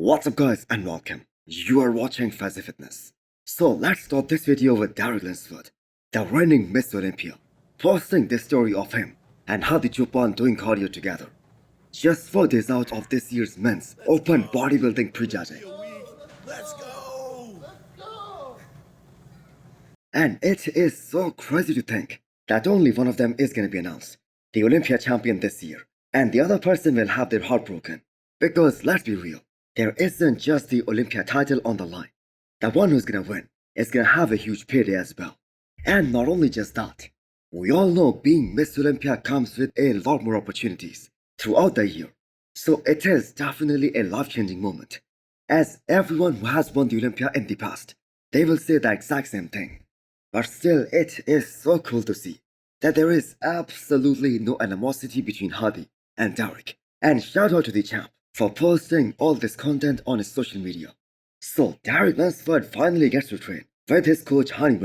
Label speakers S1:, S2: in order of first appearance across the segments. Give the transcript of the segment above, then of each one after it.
S1: What's up guys and welcome. You are watching Fazi Fitness. So let's start this video with Derek Linsford, the reigning Miss Olympia, posting this story of him and Hadi doing cardio together. Just 4 days out of this year's men's open bodybuilding prejudging.
S2: Let's go!
S1: And it is so crazy to think that only one of them is going to be announced, the Olympia champion this year, and the other person will have their heart broken. Because let's be real, there isn't just the Olympia title on the line. The one who's gonna win is gonna have a huge payday as well. And not only just that, we all know being Miss Olympia comes with a lot more opportunities throughout the year. So it is definitely a life-changing moment. As everyone who has won the Olympia in the past, they will say the exact same thing. But still, it is so cool to see that there is absolutely no animosity between Hadi and Derek. And shout out to the champ for posting all this content on his social media. So Derek Linsford finally gets to train with his coach Hadi.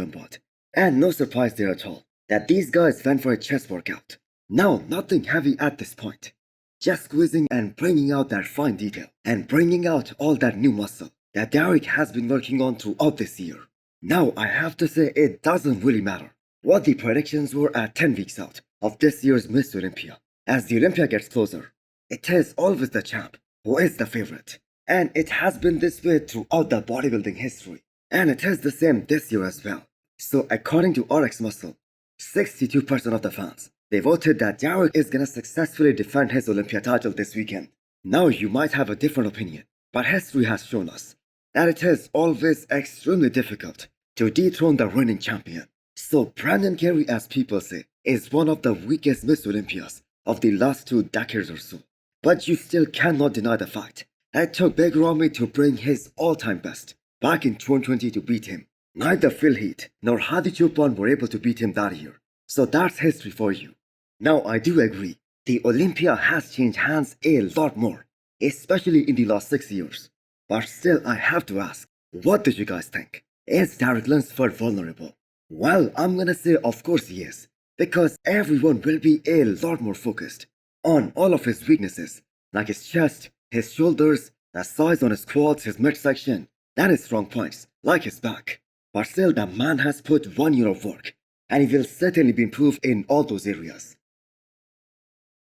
S1: And no surprise there at all that these guys went for a chest workout. Now nothing heavy at this point. Just squeezing and bringing out that fine detail and bringing out all that new muscle that Derek has been working on throughout this year. Now I have to say it doesn't really matter what the predictions were at 10 weeks out of this year's Miss Olympia. As the Olympia gets closer, it is always the champ who is the favorite. And it has been this way throughout the bodybuilding history. And it is the same this year as well. So according to RX Muscle, 62% of the fans, they voted that Derek is gonna successfully defend his Olympia title this weekend. Now you might have a different opinion, but history has shown us that it is always extremely difficult to dethrone the reigning champion. So Brandon Carey, as people say, is one of the weakest Miss Olympias of the last 2 decades or so. But you still cannot deny the fact that it took Big Ramy to bring his all-time best back in 2020 to beat him. Neither Phil Heath nor Hadi were able to beat him that year. So that's history for you. Now I do agree, the Olympia has changed hands a lot more, especially in the last 6 years. But still I have to ask, what did you guys think? Is Derek Linsford vulnerable? Well, I'm gonna say of course he is, because everyone will be a lot more focused on all of his weaknesses, like his chest, his shoulders, the size on his quads, his midsection, and his strong points, like his back. But still, the man has put 1 year of work, and he will certainly be improved in all those areas.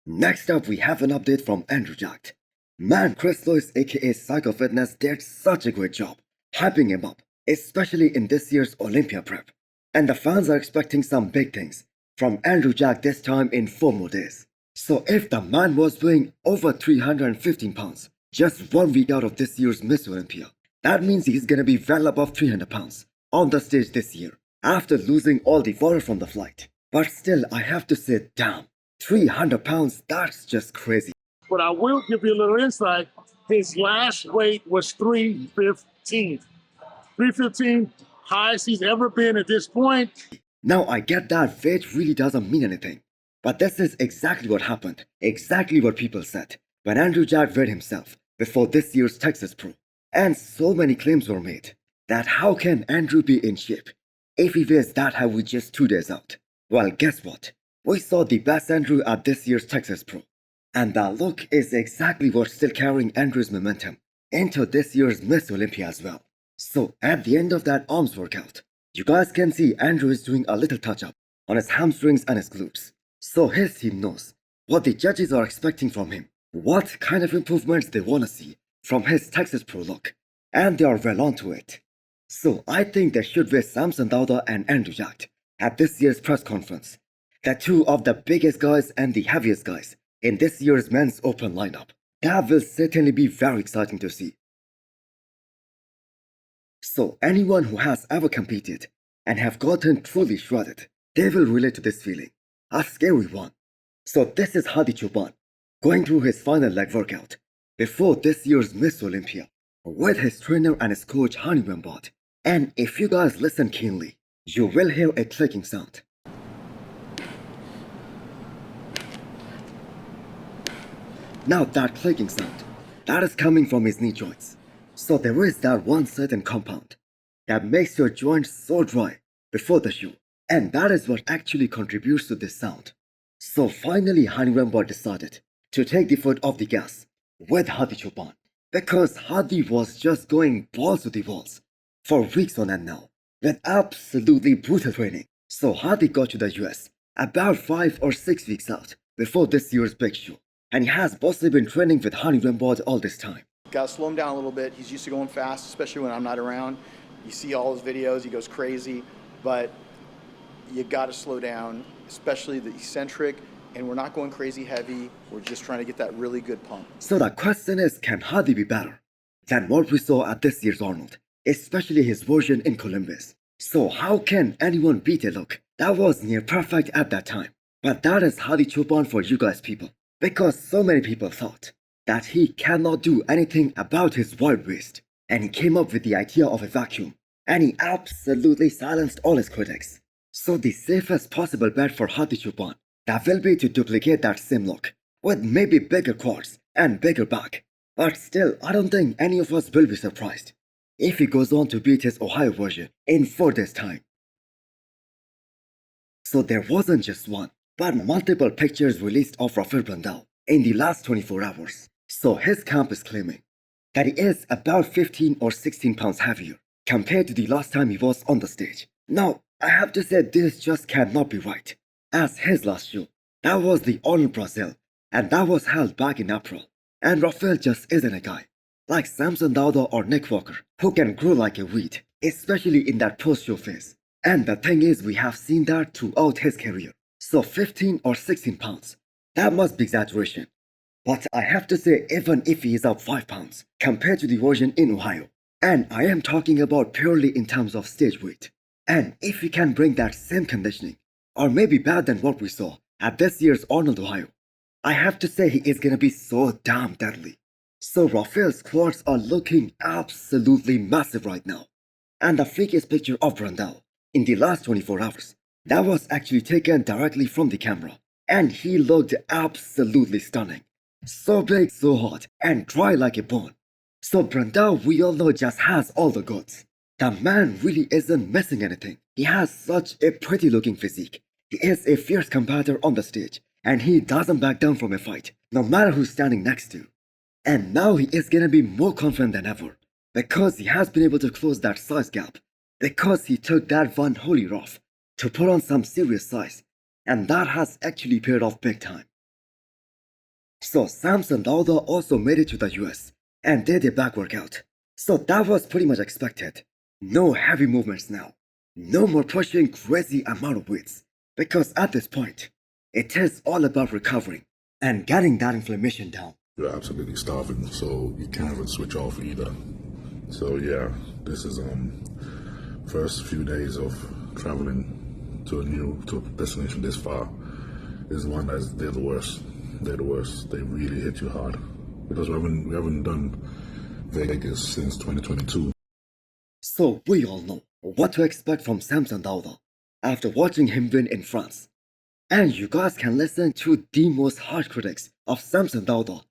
S1: Next up, we have an update from Andrew Jacked. Man, Chris Lewis aka Psycho Fitness did such a great job hyping him up, especially in this year's Olympia prep. And the fans are expecting some big things from Andrew Jack this time in 4 more days. So if the man was weighing over 315 pounds just 1 week out of this year's Miss Olympia, that means he's gonna be well above 300 pounds on the stage this year after losing all the water from the flight. But still, I have to say, damn, 300 pounds, that's just crazy.
S2: But I will give you a little insight. His last weight was 315. 315, highest he's ever been at this point.
S1: Now I get that weight really doesn't mean anything. But this is exactly what happened, exactly what people said when Andrew Jack weighed himself before this year's Texas Pro. And so many claims were made that how can Andrew be in shape if he weighs that heavy just 2 days out? Well, guess what? We saw the best Andrew at this year's Texas Pro. And that look is exactly what's still carrying Andrew's momentum into this year's Miss Olympia as well. So at the end of that arms workout, you guys can see Andrew is doing a little touch-up on his hamstrings and his glutes. So his team knows what the judges are expecting from him, what kind of improvements they want to see from his Texas Pro look, and they are well onto it. So I think they should weigh Samson Dauda and Andrew Jack at this year's press conference, the 2 of the biggest guys and the heaviest guys in this year's men's open lineup. That will certainly be very exciting to see. So anyone who has ever competed and have gotten truly shredded, they will relate to this feeling. A scary one. So this is Hadi going through his final leg workout before this year's Miss Olympia with his trainer and his coach Hadi. And if you guys listen keenly, you will hear a clicking sound. Now that clicking sound, that is coming from his knee joints. So there is that one certain compound that makes your joints so dry before the show. And that is what actually contributes to this sound. So finally Hadi decided to take the foot off the gas with Hadi Because Hadi was just going balls to the walls for weeks on end now, with absolutely brutal training. So Hadi got to the US about 5 or 6 weeks out before this year's big show, and he has possibly been training with Hadi Brandao all this time.
S3: Got to slow him down a little bit. He's used to going fast, especially when I'm not around. You see all his videos, he goes crazy, but you got to slow down, especially the eccentric, and we're not going crazy heavy. We're just trying to get that really good pump.
S1: So the question is, can Hadi be better than what we saw at this year's Arnold, especially his version in Columbus? So how can anyone beat a look that was near perfect at that time? But that is Hadi Choopan for you guys people, because so many people thought that he cannot do anything about his wild waist, and he came up with the idea of a vacuum, and he absolutely silenced all his critics. So the safest possible bet for Hadi Choopan that will be to duplicate that same look with maybe bigger quads and bigger back. But still, I don't think any of us will be surprised if he goes on to beat his Ohio version in 4 days' time. So there wasn't just one, but multiple pictures released of Rafael Brandao in the last 24 hours. So his camp is claiming that he is about 15 or 16 pounds heavier compared to the last time he was on the stage. Now, I have to say this just cannot be right, as his last show, that was the Arnold Brazil, and that was held back in April. And Rafael just isn't a guy like Samson Dauda or Nick Walker who can grow like a weed, especially in that post-show phase. And the thing is, we have seen that throughout his career. So 15 or 16 pounds, that must be exaggeration. But I have to say, even if he is up 5 pounds compared to the version in Ohio, and I am talking about purely in terms of stage weight, and if he can bring that same conditioning, or maybe better than what we saw at this year's Arnold Ohio, I have to say he is gonna be so damn deadly. So Rafael's quads are looking absolutely massive right now. And the freakiest picture of Brandao in the last 24 hours, that was actually taken directly from the camera, and he looked absolutely stunning. So big, so hot, and dry like a bone. So Brandao, we all know, just has all the goods. The man really isn't missing anything. He has such a pretty looking physique. He is a fierce competitor on the stage, and he doesn't back down from a fight, no matter who's standing next to. And now he is gonna be more confident than ever, because he has been able to close that size gap, because he took that one holy rough to put on some serious size, and that has actually paid off big time. So Samson Dauda also made it to the US and did a back workout. So that was pretty much expected. No heavy movements now. No more pushing crazy amount of weights. Because at this point, it is all about recovering and getting that inflammation down.
S4: You're absolutely starving, so you can't even switch off either. So yeah, this is first few days of traveling to a destination this far is one that they're the worst. They're the worst. They really hit you hard because we haven't done Vegas since 2022.
S1: So we all know what to expect from Samson Dauda after watching him win in France. And you guys can listen to the most harsh critics of Samson Dauda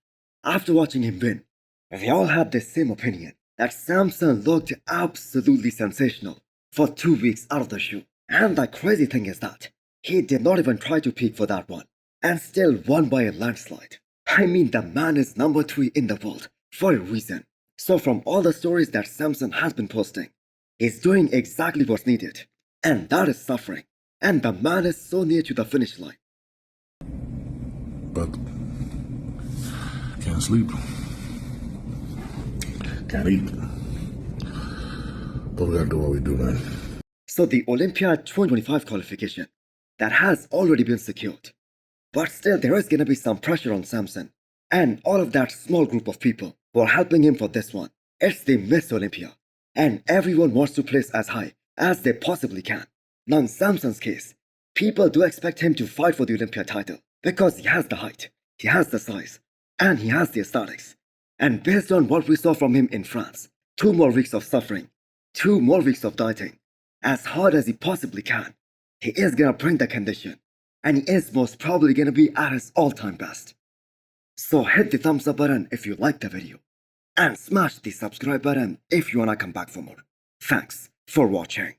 S1: after watching him win. They all had the same opinion that Samson looked absolutely sensational for 2 weeks out of the show. And the crazy thing is that he did not even try to peak for that one, and still won by a landslide. I mean, the man is number 3 in the world for a reason. So from all the stories that Samson has been posting, he's doing exactly what's needed, and that is suffering. And the man is so near to the finish line.
S4: But can't sleep, can't eat. But we gotta do what we do, man.
S1: So the Olympia 2025 qualification, that has already been secured. But still, there is gonna be some pressure on Samson and all of that small group of people who are helping him for this one. It's the Miss Olympia, and everyone wants to place as high as they possibly can. Now in Samson's case, people do expect him to fight for the Olympia title because he has the height, he has the size, and he has the aesthetics. And based on what we saw from him in France, 2 more weeks of suffering, 2 more weeks of dieting, as hard as he possibly can, he is gonna bring the condition, and he is most probably gonna be at his all-time best. So hit the thumbs up button if you liked the video, and smash the subscribe button if you wanna come back for more. Thanks for watching.